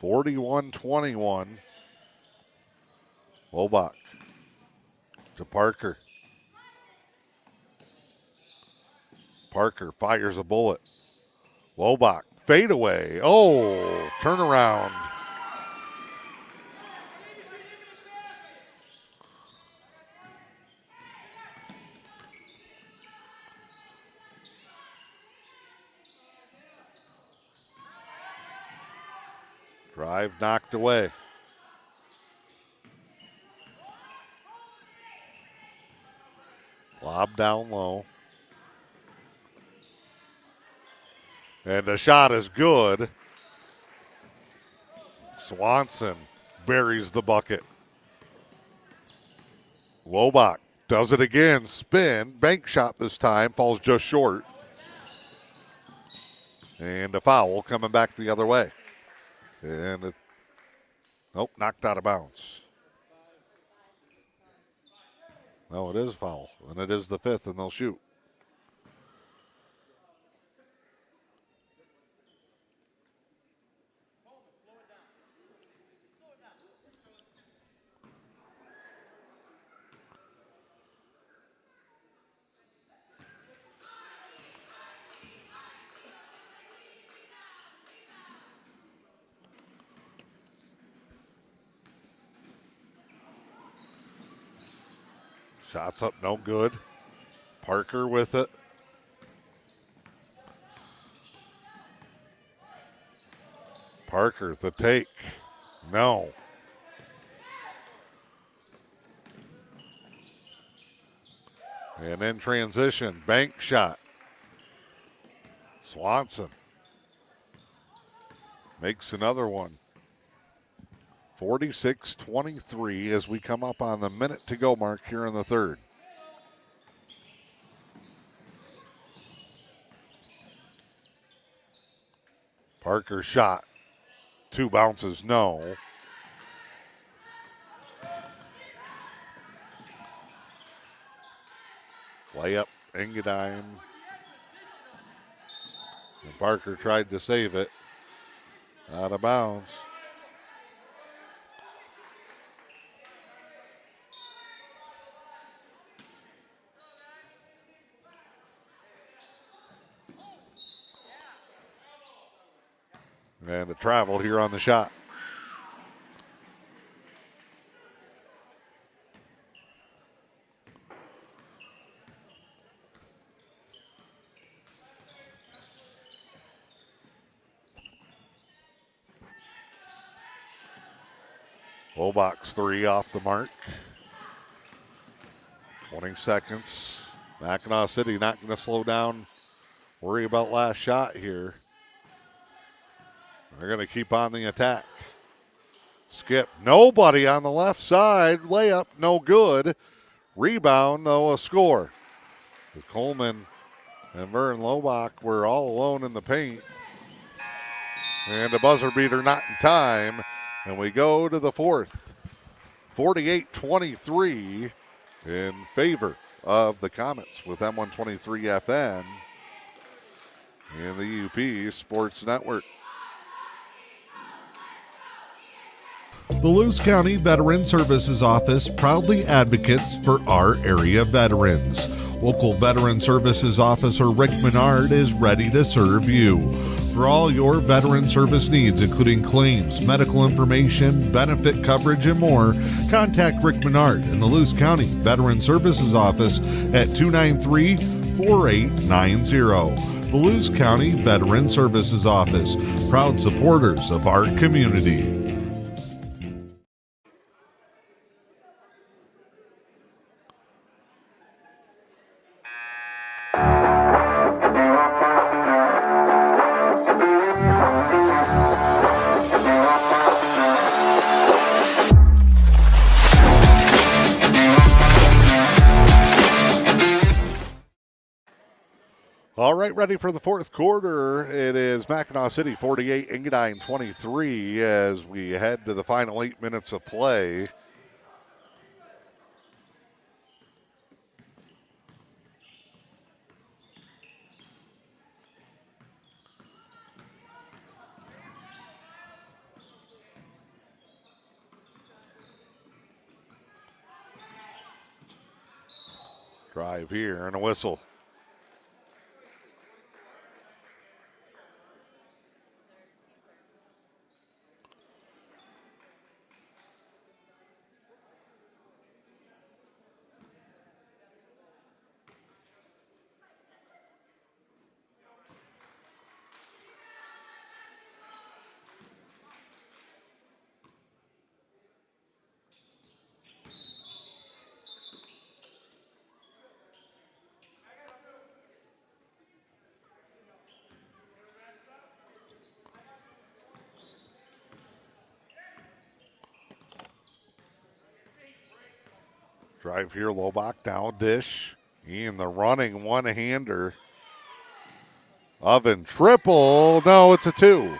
(41-21). Lobach to Parker. Parker fires a bullet. Lobach, fadeaway. Oh, turnaround. Drive knocked away. Lob down low. And the shot is good. Swanson buries the bucket. Lobach does it again. Spin. Bank shot this time. Falls just short. And a foul coming back the other way. And nope, knocked out of bounds. No, it is foul. And it is the fifth, and they'll shoot. Shots up, no good. Parker with it. Parker, the take. No. And in transition, bank shot. Swanson makes another one. 46-23 as we come up on the minute to go mark here in the third. Parker shot. Two bounces, no. Layup, Engadine. And Parker tried to save it. Out of bounds. And a travel here on the shot. Lobach's three off the mark. 20 seconds. Mackinaw City not going to slow down. Worry about last shot here. They're going to keep on the attack. Skip, nobody on the left side. Layup, no good. Rebound, though, a score. Coleman and Vern Lobach were all alone in the paint. And a buzzer beater not in time. And we go to the fourth. 48-23 in favor of the Comets with M123 FN and the E.U.P Sports Network. The Lewis County Veteran Services Office proudly advocates for our area veterans. Local Veteran Services Officer Rick Menard is ready to serve you. For all your veteran service needs, including claims, medical information, benefit coverage, and more, contact Rick Menard in the Lewis County Veteran Services Office at 293-4890. The Lewis County Veteran Services Office, proud supporters of our community. All right, ready for the fourth quarter. It is Mackinaw City 48, Engadine 23 as we head to the final 8 minutes of play. Drive here and a whistle. Drive here, Lobach down, dish. In the running one-hander. Oven triple. No, it's a two.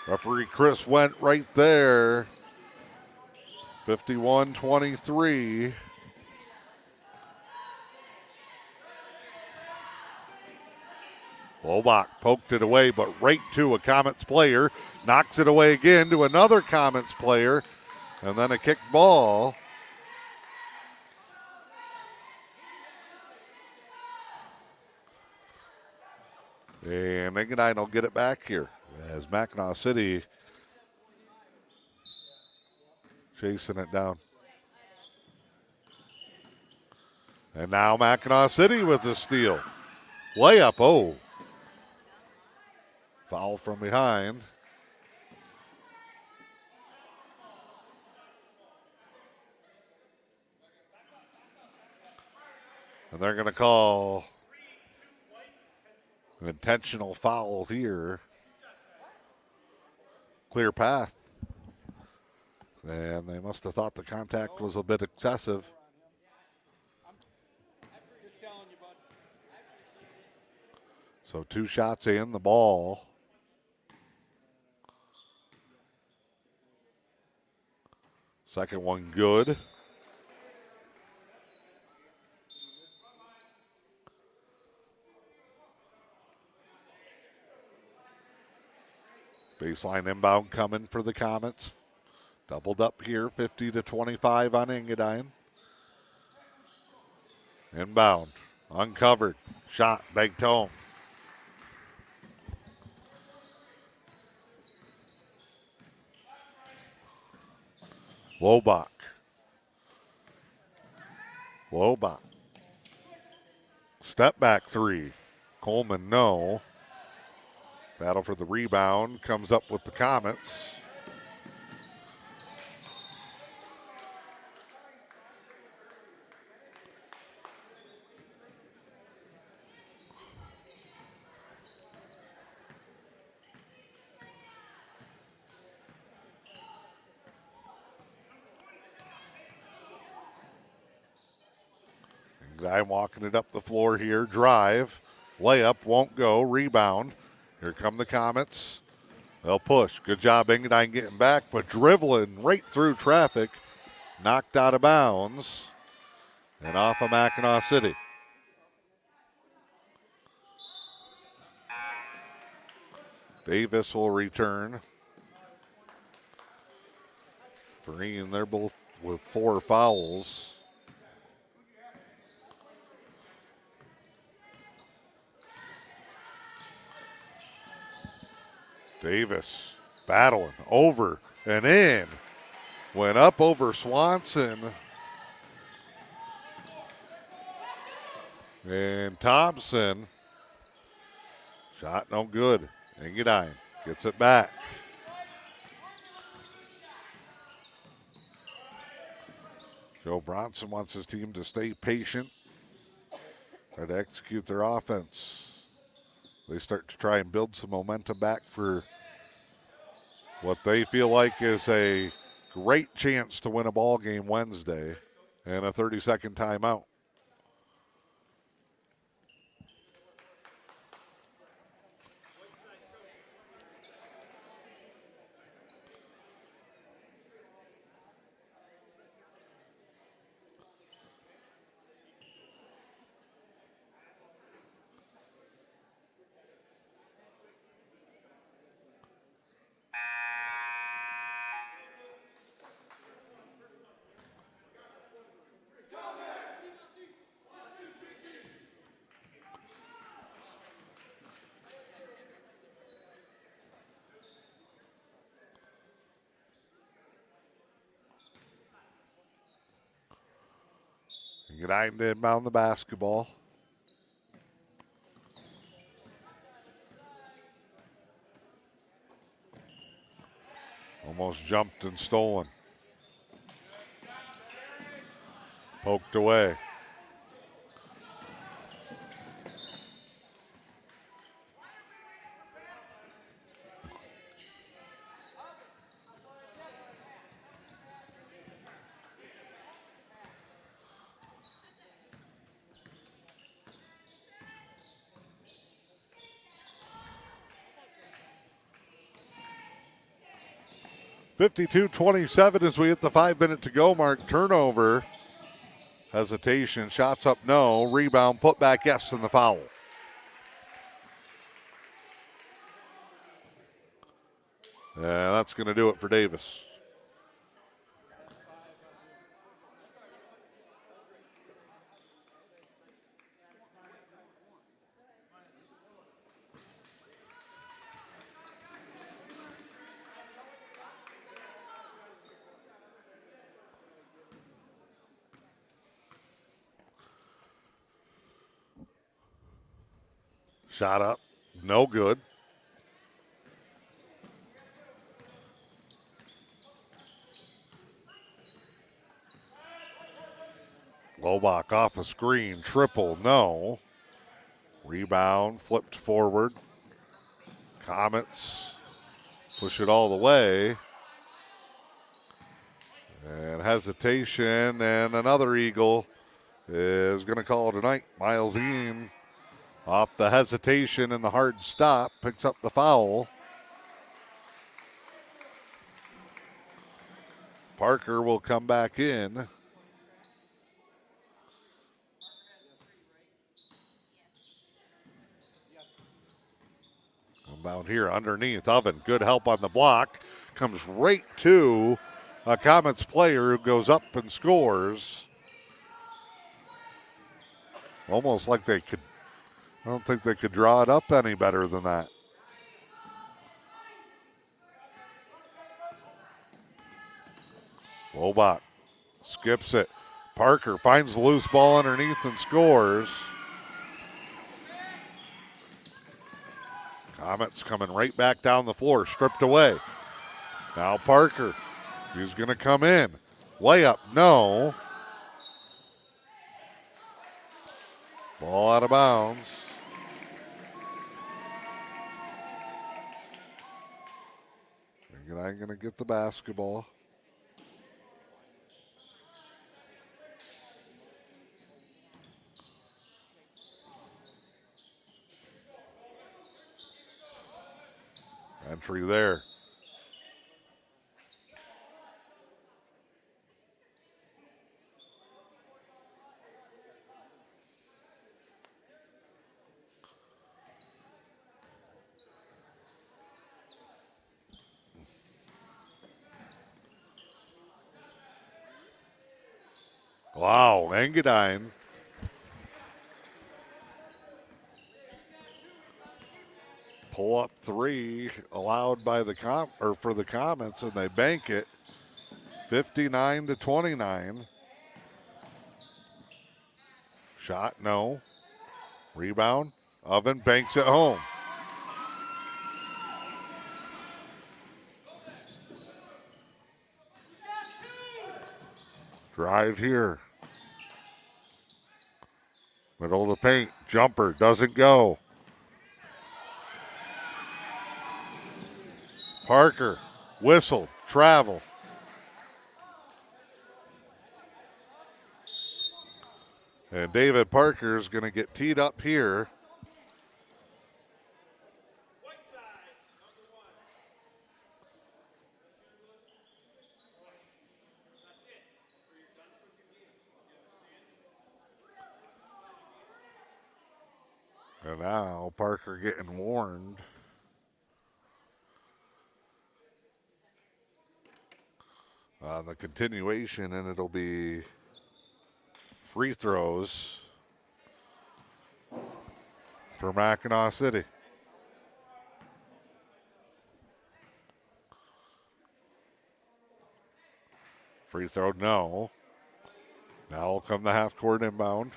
Referee Chris went right there. 51-23. Lobach poked it away, but right to a Comets player. Knocks it away again to another Comets player. And then a kick ball. And Engadine will get it back here as Mackinaw City chasing it down. And now Mackinaw City with the steal. Layup, oh. Foul from behind. And they're going to call an intentional foul here. Clear path. And they must have thought the contact was a bit excessive. So 2 shots in, the ball. Second one good. Baseline inbound coming for the Comets. Doubled up here, 50-25 on Engadine. Inbound, uncovered, shot, banked home. Lobach. Step back three. Coleman, no. Battle for the rebound comes up with the Comets. I'm walking it up the floor here. Drive. Layup won't go. Rebound. Here come the Comets. They'll push. Good job, Engadine getting back, but dribbling right through traffic. Knocked out of bounds and off of Mackinaw City. Davis will return. Farine, they're both with 4 fouls. Davis battling over and in. Went up over Swanson. And Thompson. Shot no good. Engadine gets it back. Joe Bronson wants his team to stay patient, try to execute their offense. They start to try and build some momentum back for what they feel like is a great chance to win a ball game Wednesday and a 30-second timeout. Engadine to inbound the basketball. Almost jumped and stolen. Poked away. (52-27) as we hit the 5-minute to go mark. Turnover. Hesitation. Shots up, no. Rebound, put back, yes, and the foul. Yeah, that's going to do it for Davis. Shot up, no good. Lobach off a screen, triple, no. Rebound, flipped forward. Comets push it all the way. And hesitation, and another Eagle is going to call it a night. Miles Ean off the hesitation and the hard stop, picks up the foul. Parker will come back in. About here underneath, Oven, good help on the block. Comes right to a Comets player who goes up and scores. Almost like they could, I don't think they could draw it up any better than that. Lobach skips it. Parker finds the loose ball underneath and scores. Comets coming right back down the floor, stripped away. Now Parker, he's going to come in. Layup, no. Ball out of bounds. I'm going to get the basketball. Entry there. Wow, Engadine. Pull up three allowed by the for the Comets, and they bank it 59-29. Shot, no. Rebound, Oven banks it home. Drive here. Middle of the paint, jumper, doesn't go. Parker, whistle, travel. And David Parker is going to get teed up here. And now Parker getting warned. The continuation, and it'll be free throws for Mackinaw City. Free throw, no. Now will come the half court inbound.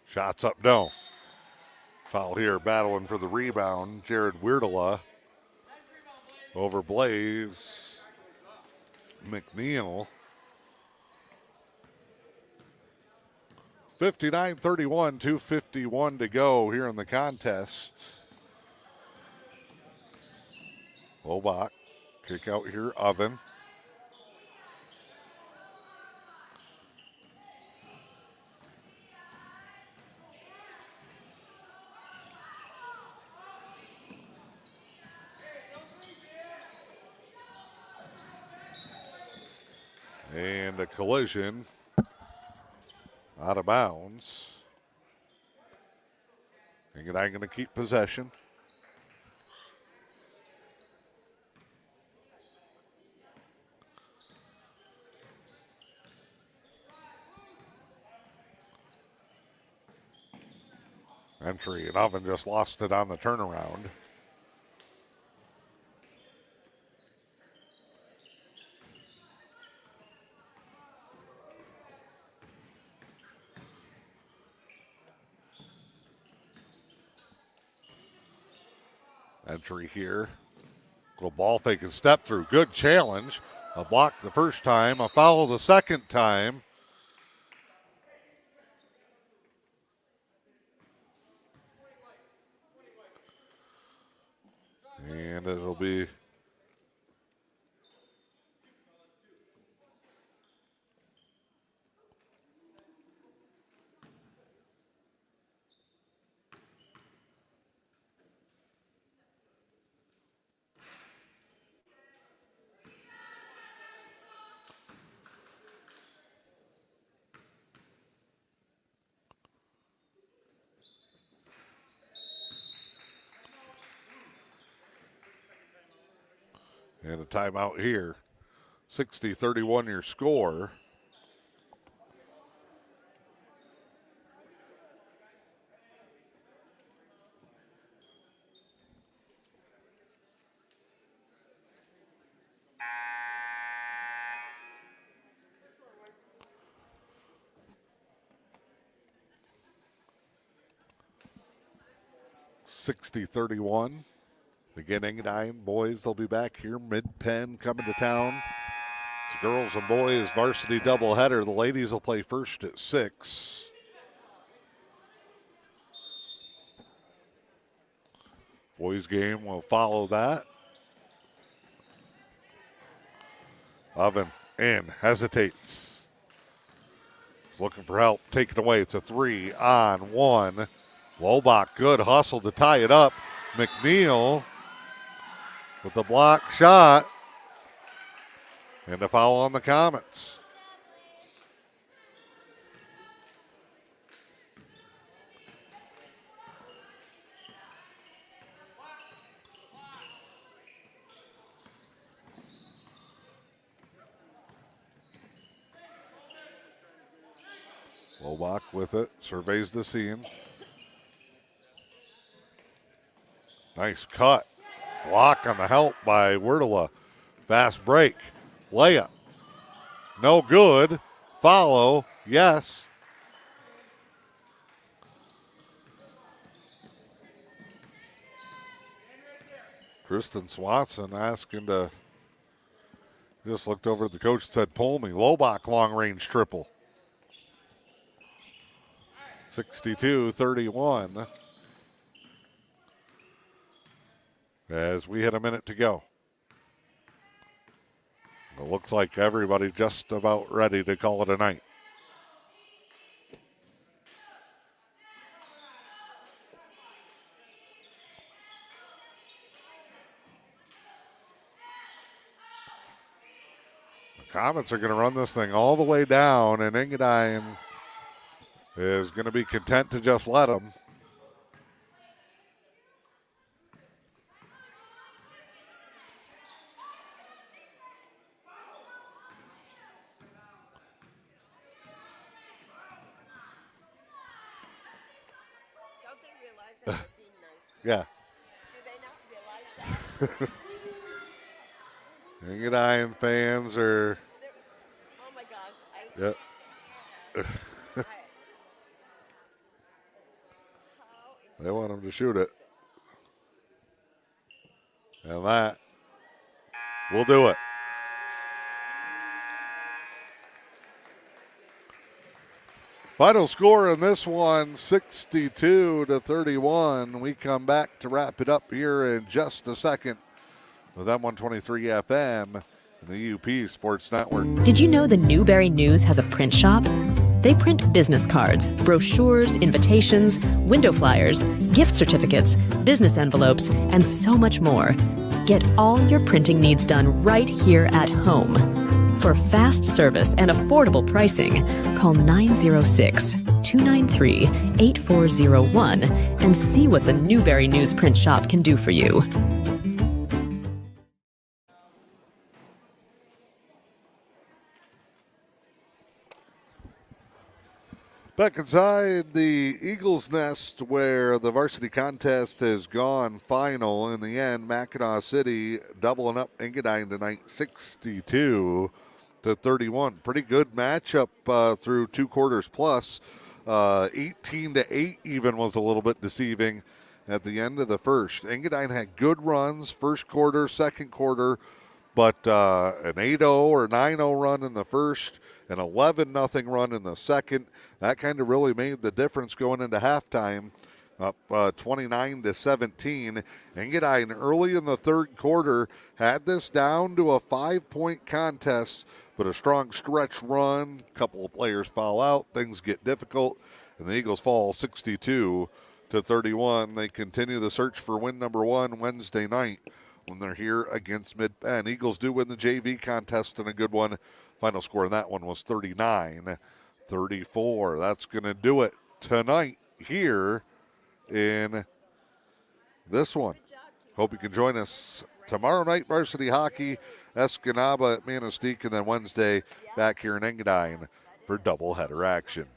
Shots up, no. Foul here, battling for the rebound. Jared Weirdola over Blaze McNeil. 59-31, 2:51 to go here in the contest. Lobach, kick out here, Oven. And a collision out of bounds. Engadine going to keep possession. Entry, and Oven just lost it on the turnaround. Entry here. Little ball fake and step through. Good challenge. A block the first time, a foul the second time. And it'll be and a timeout here. 60-31 your score. $60-31. Again, Engadine boys, they'll be back here. Mid-Penn coming to town. It's a girls and boys varsity doubleheader. The ladies will play first at 6. Boys game will follow that. Oven in, hesitates. He's looking for help, take it away. It's a 3-on-1. Lobach, good hustle to tie it up. McNeil with the block shot. And a foul on the Comets. Lobach with it, surveys the scene. Nice cut. Block on the help by Werdala. Fast break. Layup. No good. Follow. Yes. Kristen Swanson asking to, just looked over at the coach and said, pull me. Lobach long range triple. 62-31. As we hit a minute to go. It looks like everybody just about ready to call it a night. The Comets are going to run this thing all the way down, and Engadine is going to be content to just let them. Yeah. Do they not realize that? Engadine fans are. Oh my gosh. Yep. They want him to shoot it. And that will do it. Final score in this one, 62-31. We come back to wrap it up here in just a second with M123 FM and the E.U.P Sports Network. Did you know the Newberry News has a print shop? They print business cards, brochures, invitations, window flyers, gift certificates, business envelopes, and so much more. Get all your printing needs done right here at home. For fast service and affordable pricing, call 906-293-8401 and see what the Newberry News Print Shop can do for you. Back inside the Eagles' nest where the varsity contest has gone final. In the end, Mackinaw City doubling up Engadine tonight, 62-31. Pretty good matchup through two quarters plus. 18-8 even was a little bit deceiving at the end of the first. Engadine had good runs first quarter, second quarter, but an 8-0 or 9-0 run in the first, an 11-0 run in the second. That kind of really made the difference going into halftime, up 29-17. Engadine early in the third quarter had this down to a 5-point contest, but a strong stretch run, a couple of players foul out, things get difficult, and the Eagles fall 62-31. They continue the search for win number one Wednesday night when they're here against Mid-Penn. Eagles do win the JV contest in a good one. Final score in that one was 39-34. That's going to do it tonight here in this one. Hope you can join us tomorrow night, varsity hockey, Escanaba at Manistee, and then Wednesday back here in Engadine for doubleheader action.